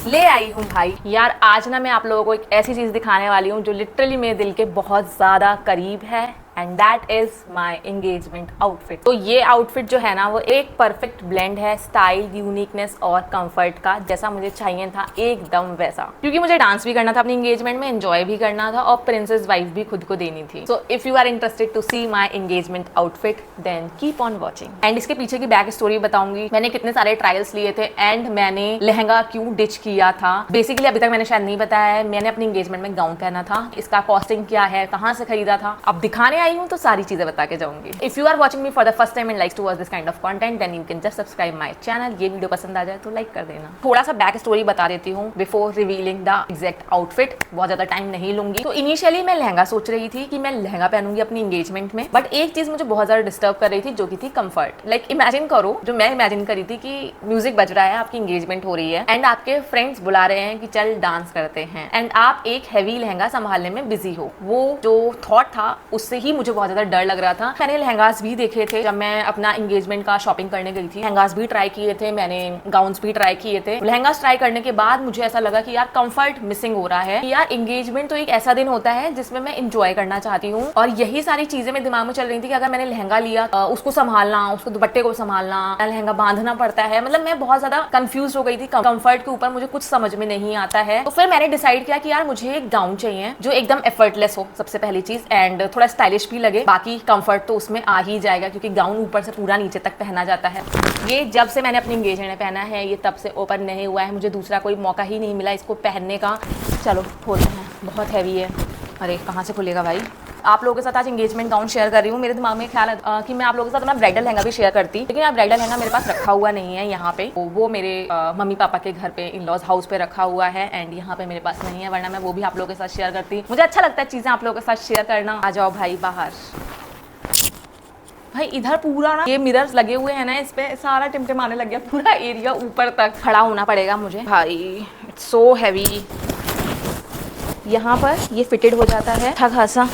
ले आई हूँ भाई। यार आज ना मैं आप लोगों को एक ऐसी चीज दिखाने वाली हूँ जो लिटरली मेरे दिल के बहुत ज्यादा करीब है and that is my engagement outfit. तो ये आउटफिट जो है ना वो एक परफेक्ट ब्लेंड है स्टाइल, यूनिकनेस और कंफर्ट का, जैसा मुझे चाहिए था एकदम वैसा। क्योंकि मुझे डांस भी करना था अपनी एंगेजमेंट में, एंजॉय भी करना था और प्रिंसेस वाइफ भी खुद को देनी थी। So if you are interested to see my engagement outfit then keep on watching. And इसके पीछे की बैक स्टोरी बताऊंगी, मैंने कितने सारे ट्रायल्स लिए थे एंड मैंने लहंगा क्यों डिच किया था। बेसिकली अभी तक मैंने शायद नहीं बताया है, मैंने अपनी एंगेजमेंट में गाउन पहना था, इसका कॉस्टिंग क्या है, कहाँ से खरीदा था, अब दिखाने आई हूँ तो सारी चीजें बता के जाऊंगी। If you are watching me for the first time and likes to watch this kind of content then you can just subscribe my channel. ये वीडियो पसंद आ जाए तो लाइक कर देना। थोड़ा सा बैक स्टोरी बता देती हूँ before revealing the exact outfit, बहुत ज्यादा टाइम नहीं लूंगी। तो इनिशियली मैं लहंगा सोच रही थी कि मैं लहंगा पहनूंगी अपनी एंगेजमेंट में, बट एक चीज मुझे बहुत ज्यादा डिस्टर्ब कर रही थी जो कि थी कंफर्ट। लाइक इमेजिन करो, जो मैं इमेजिन करी थी कि म्यूजिक बज रहा है, आपकी एंगेजमेंट हो रही है एंड आपके फ्रेंड्स बुला रहे हैं कि चल डांस करते हैं एंड आप एक हैवी लहंगा संभालने में बिजी हो। वो जो थॉट था उससे ही मुझे बहुत ज्यादा डर लग रहा था। मैंने लहंगास भी देखे थे जब मैं अपना एंगेजमेंट का शॉपिंग करने गई थी, लहंगास भी ट्राई किए थे मैंने, गाउन्स भी ट्राई किए थे। लहंगास ट्राई करने के बाद मुझे ऐसा लगा कि यार कंफर्ट मिसिंग हो रहा है। यार एंगेजमेंट तो एक ऐसा दिन होता है जिसमें मैं इंजॉय करना चाहती हूँ और यही सारी चीजें मेरे दिमाग में चल रही थी कि अगर मैंने लहंगा लिया उसको संभालना, उसको दुपट्टे को संभालना, लहंगा बांधना पड़ता है। मतलब मैं बहुत ज्यादा कंफ्यूज हो गई थी। कंफर्ट के ऊपर मुझे कुछ समझ में नहीं आता है। तो फिर मैंने डिसाइड किया कि यार मुझे एक गाउन चाहिए जो एकदम एफर्टलेस हो, सबसे पहली चीज, एंड थोड़ा स्टाइलिश भी लगे। बाकी कंफर्ट तो उसमें आ ही जाएगा क्योंकि गाउन ऊपर से पूरा नीचे तक पहना जाता है। ये जब से मैंने अपनी एंगेजमेंट में पहना है ये तब से ओपन नहीं हुआ है, मुझे दूसरा कोई मौका ही नहीं मिला इसको पहनने का। चलो खोलते हैं, बहुत हैवी है। अरे कहाँ से खुलेगा भाई। आप लोगों के साथ आज एंगेजमेंट गाउन शेयर कर रही हूँ। मेरे दिमाग में ख्याल है कि मैं आप लोगों के साथ अपना ब्राइडल लहंगा भी शेयर करती, लेकिन अब ब्राइडल लहंगा मेरे पास रखा हुआ नहीं है यहाँ पे। वो मेरे मम्मी पापा के घर पे, इन लॉज हाउस पे रखा हुआ है एंड यहाँ पे मेरे पास नहीं है, वरना मैं वो भी आप लोगों के साथ शेयर करती। मुझे अच्छा लगता है चीज़ें आप लोगों के साथ शेयर करना। आ जाओ भाई बाहर। भाई इधर पूरा ना ये मिरर्स लगे हुए हैं ना, इस पे सारा टिमटिमाने लग गया, पूरा एरिया ऊपर तक खड़ा होना पड़ेगा मुझे। भाई इट्स सो हैवी। यहाँ पर ये फिटेड हो जाता है, अच्छा खासा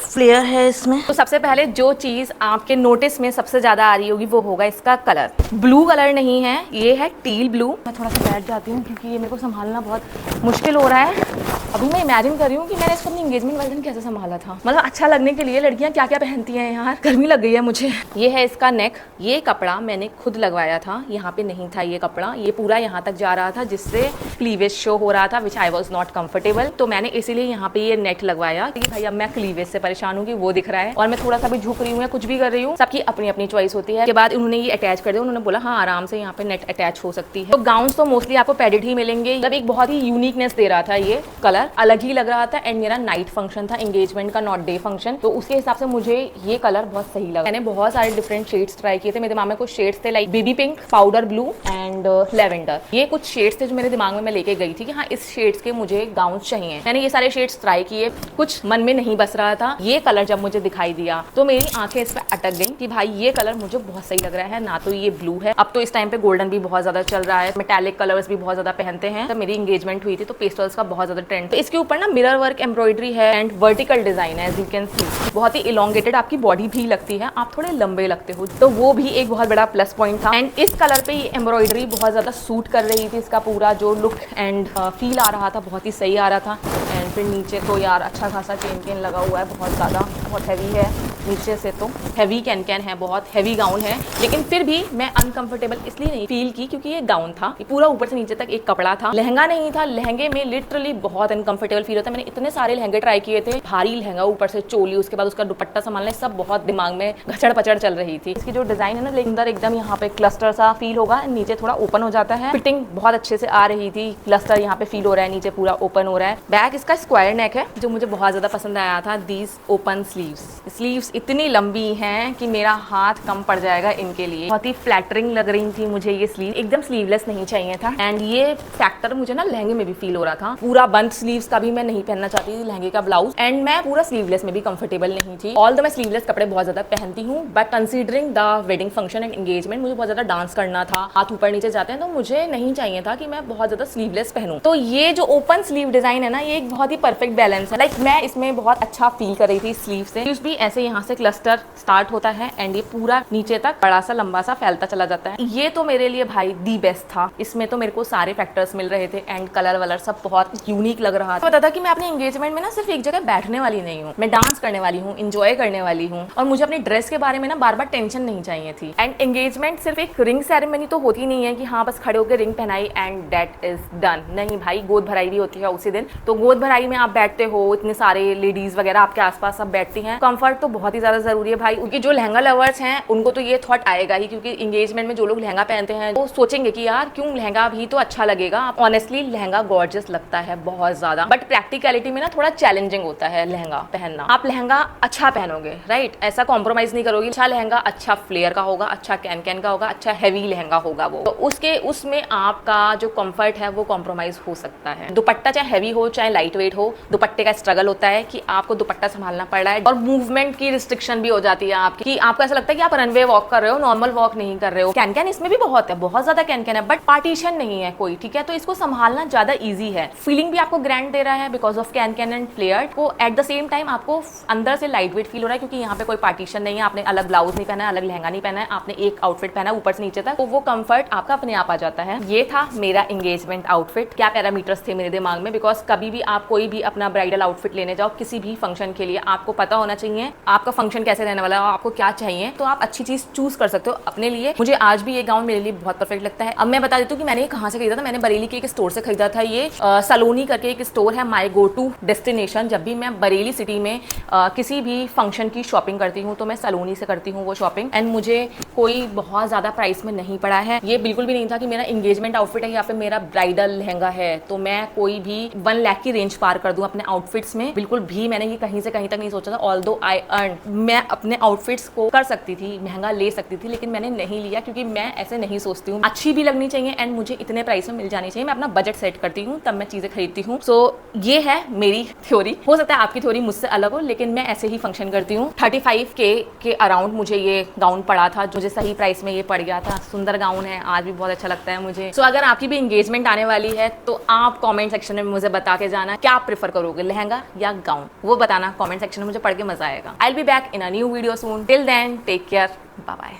फ्लेयर है इसमें। तो सबसे पहले जो चीज आपके नोटिस में सबसे ज्यादा आ रही होगी वो होगा इसका कलर। ब्लू कलर नहीं है, ये है टील ब्लू। मैं थोड़ा सा बैठ जाती हूँ क्योंकि ये मेरे को संभालना बहुत मुश्किल हो रहा है। अभी मैं इमेजिन कर रही हूँ कि मैंने इसको अपनी एंगेजमेंट वाले दिन कैसे संभाला था। मतलब अच्छा लगने के लिए लड़कियां क्या क्या पहनती हैं यार, गर्मी लग गई है मुझे। ये है इसका नेक। ये कपड़ा मैंने खुद लगवाया था, यहाँ पे नहीं था ये कपड़ा, ये पूरा यहाँ तक जा रहा था जिससे क्लीवेज शो हो रहा था, विच आई वॉज नॉट कंफर्टेबल। तो मैंने इसीलिए यहाँ पे ये नेट लगवाया कि भाई अब मैं क्लीवेज से परेशान हूँ कि वो दिख रहा है और मैं थोड़ा सा भी झुक रही हूँ या कुछ भी कर रही हूँ, सबकी अपनी अपनी चॉइस होती है। के बाद उन्होंने ये अटैच कर दिया, उन्होंने बोला हाँ आराम से यहाँ पे नेट अटैच हो सकती है। तो गाउन तो मोस्टली आपको पैडेड ही मिलेंगे। मतलब एक बहुत ही यूनिकनेस दे रहा था, ये कलर अलग ही लग रहा था एंड मेरा नाइट फंक्शन था एंगेजमेंट का, नॉट डे फंक्शन, तो उसके हिसाब से मुझे ये कलर बहुत सही लगा। मैंने बहुत सारे डिफरेंट शेड्स ट्राई किए थे। मेरे दिमाग में कुछ शेड्स थे like baby pink, powder blue and lavender. ये कुछ शेड्स थे जो मेरे दिमाग में मैं लेके गई थी कि हाँ इस शेड्स के मुझे गाउन चाहिए। मैंने ये सारे शेड्स ट्राई किए, कुछ मन में नहीं बस रहा था। ये कलर जब मुझे दिखाई दिया तो मेरी आंखें इस पर अटक गई कि भाई ये कलर मुझे बहुत सही लग रहा है। ना तो ये ब्लू है, अब तो इस टाइम पे गोल्डन भी बहुत ज्यादा चल रहा है, मेटालिक कलर्स भी बहुत ज्यादा पहनते हैं। तो मेरी एंगेजमेंट हुई थी तो पेस्टल्स का बहुत ज्यादा ट्रेंड। तो इसके ऊपर ना मिरर वर्क, एम्ब्रॉयडरी है एंड वर्टिकल डिजाइन है, एज यू कैन सी। बहुत ही इलोंगेटेड आपकी बॉडी भी लगती है, आप थोड़े लंबे लगते हो, तो वो भी एक बहुत बड़ा प्लस पॉइंट था। एंड इस कलर पे ये एम्ब्रॉयडरी बहुत ज्यादा सूट कर रही थी, इसका पूरा जो लुक एंड फील आ रहा था बहुत ही सही आ रहा था। एंड फिर नीचे तो यार अच्छा खासा चेन लगा हुआ है, बहुत ज्यादा, बहुत हैवी है। नीचे से तो हैवी कैन है, बहुत हैवी गाउन है, लेकिन फिर भी मैं अनकंफर्टेबल इसलिए नहीं फील की क्योंकि ये गाउन था, ये पूरा ऊपर से नीचे तक एक कपड़ा था, लहंगा नहीं था। लहंगे में लिटरली बहुत अनकंफर्टेबल फील होता है। मैंने इतने सारे लहंगे ट्राई किए थे, भारी लहंगा, ऊपर से चोली, उसके बाद उसका दुपट्टा संभालना, सब बहुत दिमाग में घचड़ पचड़ चल रही थी। इसकी जो डिजाइन है ना, अंदर एकदम यहाँ पे क्लस्टर सा फील होगा, नीचे थोड़ा ओपन हो जाता है। फिटिंग बहुत अच्छे से आ रही थी, क्लस्टर यहाँ पे फील हो रहा है, नीचे पूरा ओपन हो रहा है। बैक इसका स्क्वायर नेक है जो मुझे बहुत ज्यादा पसंद आया था। दीज ओपन स्लीव्स इतनी लंबी हैं कि मेरा हाथ कम पड़ जाएगा इनके लिए। बहुत ही फ्लैटरिंग लग रही थी मुझे ये स्लीव, एकदम स्लीवलेस नहीं चाहिए था। एंड ये फैक्टर मुझे ना लहंगे में भी फील हो रहा था। पूरा बंद स्लीव्स का भी मैं नहीं पहनना चाहती थी लहंगे का ब्लाउज, एंड मैं पूरा स्लीवलेस में भी कंफर्टेबल नहीं थी। ऑल द मैं स्लीवलेस कपड़े बहुत ज्यादा पहनती हूँ, but considering the wedding function and engagement मुझे बहुत ज्यादा डांस करना था, हाथ ऊपर नीचे जाते हैं, तो मुझे नहीं चाहिए था कि मैं बहुत ज्यादा स्लीवलेस पहनूं। तो ये जो ओपन स्लीव डिजाइन है ना, ये एक बहुत ही परफेक्ट बैलेंस है। लाइक मैं इसमें बहुत अच्छा फील कर रही थी स्लीव से। भी ऐसे यहाँ यहाँ से क्लस्टर स्टार्ट होता है एंड ये पूरा नीचे तक बड़ा सा लंबा सा फैलता चला जाता है। ये तो मेरे लिए भाई दी बेस्ट था, इसमें तो मेरे को सारे फैक्टर्स मिल रहे थे एंड कलर वलर सब बहुत यूनिक लग रहा था। पता था कि मैं अपने एंगेजमेंट में ना सिर्फ एक जगह बैठने वाली नहीं हूँ, मैं डांस करने वाली हूँ, इंजॉय करने वाली हूँ और मुझे अपनी ड्रेस के बारे में ना बार बार टेंशन नहीं चाहिए थी। एंड एंगेजमेंट सिर्फ एक रिंग सेरेमनी तो होती नहीं है कि हाँ बस खड़े होकर रिंग पहनाई एंड दैट इज डन। नहीं भाई, गोद भराई भी होती है उसी दिन। तो गोद भराई में आप बैठते हो, इतने सारे लेडीज वगैरह आपके आसपास सब बैठती हैं, कंफर्ट तो बहुत ही ज्यादा जरूरी है भाई। क्योंकि जो लहंगा लवर्स हैं उनको तो ये थॉट आएगा ही, क्योंकि एंगेजमेंट में जो लोग लहंगा पहनते हैं वो सोचेंगे कि यार क्यों, लहंगा भी तो अच्छा लगेगा। ऑनेस्टली लहंगा गॉर्जियस लगता है बहुत ज्यादा, बट प्रैक्टिकलिटी में ना थोड़ा चैलेंजिंग होता है लहंगा पहनना। आप लहंगा अच्छा पहनोगे, राइट, ऐसा कॉम्प्रोमाइज नहीं करोगे। अच्छा लहंगा अच्छा फ्लेयर का होगा, अच्छा कैन कैन का होगा, अच्छा हैवी लहंगा होगा वो, तो उसमें आपका जो कंफर्ट है वो कॉम्प्रोमाइज हो सकता है। दुपट्टा चाहे हैवी हो चाहे लाइट वेट हो, दुपट्टे का स्ट्रगल होता है कि आपको दुपट्टा संभालना पड़ रहा है और मूवमेंट की रिस्ट्रिक्शन भी हो जाती है आपकी, कि आपको ऐसा लगता है कि आप रनवे वॉक कर रहे हो, नॉर्मल वॉक नहीं कर रहे हो। कैन कैन इसमें भी बहुत है, बहुत ज्यादा कैन कैन है, बट पार्टीशन नहीं है कोई, ठीक है, तो इसको संभालना ज्यादा ईजी है। फीलिंग भी आपको ग्रैंड दे रहा है because of can can and flare को। एट द सेम टाइम आपको अंदर से लाइट वेट फील हो रहा है, क्योंकि यहाँ पे कोई पार्टीशन नहीं है, आपने अलग ब्लाउज नहीं पहना है, अलग लहंगा नहीं पहना है, आपने एक आउटफिट पहना है ऊपर से नीचे तक, तो वो कंफर्ट आपका अपने आप आ जाता है। ये था मेरा एंगेजमेंट आउटफिट। क्या पैरामीटर्स थे मेरे दिमाग में, बिकॉज कभी भी आप कोई भी अपना ब्राइडल आउटफिट लेने जाओ किसी भी फंक्शन के लिए, आपको पता होना चाहिए आपका फंक्शन कैसे रहने वाला है, आपको क्या चाहिए, तो आप अच्छी चीज चूज कर सकते हो अपने लिए। मुझे आज भी ये गाउन मेरे लिए बहुत परफेक्ट लगता है। अब मैं बता देती हूँ कि मैंने ये कहाँ से खरीदा था। मैंने बरेली के एक स्टोर से खरीदा था। ये सलोनी करके एक स्टोर है, माई गो टू डेस्टिनेशन। जब भी मैं बरेली सिटी में किसी भी फंक्शन की शॉपिंग करती हूँ तो मैं सलोनी से करती हूँ वो शॉपिंग, एंड मुझे कोई बहुत ज्यादा प्राइस में नहीं पड़ा है। ये बिल्कुल भी नहीं था कि मेरा एंगेजमेंट आउटफिट है या फिर मेरा ब्राइडल लहंगा है तो मैं कोई भी 1 लाख की रेंज पार कर दूं अपने आउटफिट्स में। बिल्कुल भी मैंने ये कहीं से कहीं तक नहीं सोचा था। ऑल्दो आई अर्न, मैं अपने आउटफिट्स को कर सकती थी, महंगा ले सकती थी, लेकिन मैंने नहीं लिया क्योंकि मैं ऐसे नहीं सोचती हूँ। अच्छी भी लगनी चाहिए एंड मुझे इतने प्राइस में मिल जानी चाहिए। मैं अपना बजट सेट करती हूँ तब मैं चीजें खरीदती हूँ। सो ये है मेरी थ्योरी। हो सकता है आपकी थ्योरी मुझसे अलग हो, लेकिन मैं ऐसे ही फंक्शन करती हूँ। 35K के अराउंड मुझे ये गाउन पड़ा था, मुझे सही प्राइस में ये पड़ गया था। सुंदर गाउन है, आज भी बहुत अच्छा लगता है मुझे। सो अगर आपकी भी एंगेजमेंट आने वाली है तो आप कमेंट सेक्शन में मुझे बता के जाना क्या आप प्रेफर करोगे, लहंगा या गाउन, वो बताना कमेंट सेक्शन में। मुझे पढ़ के मजा आएगा। I will be back in a new video soon. Till then take care, bye bye.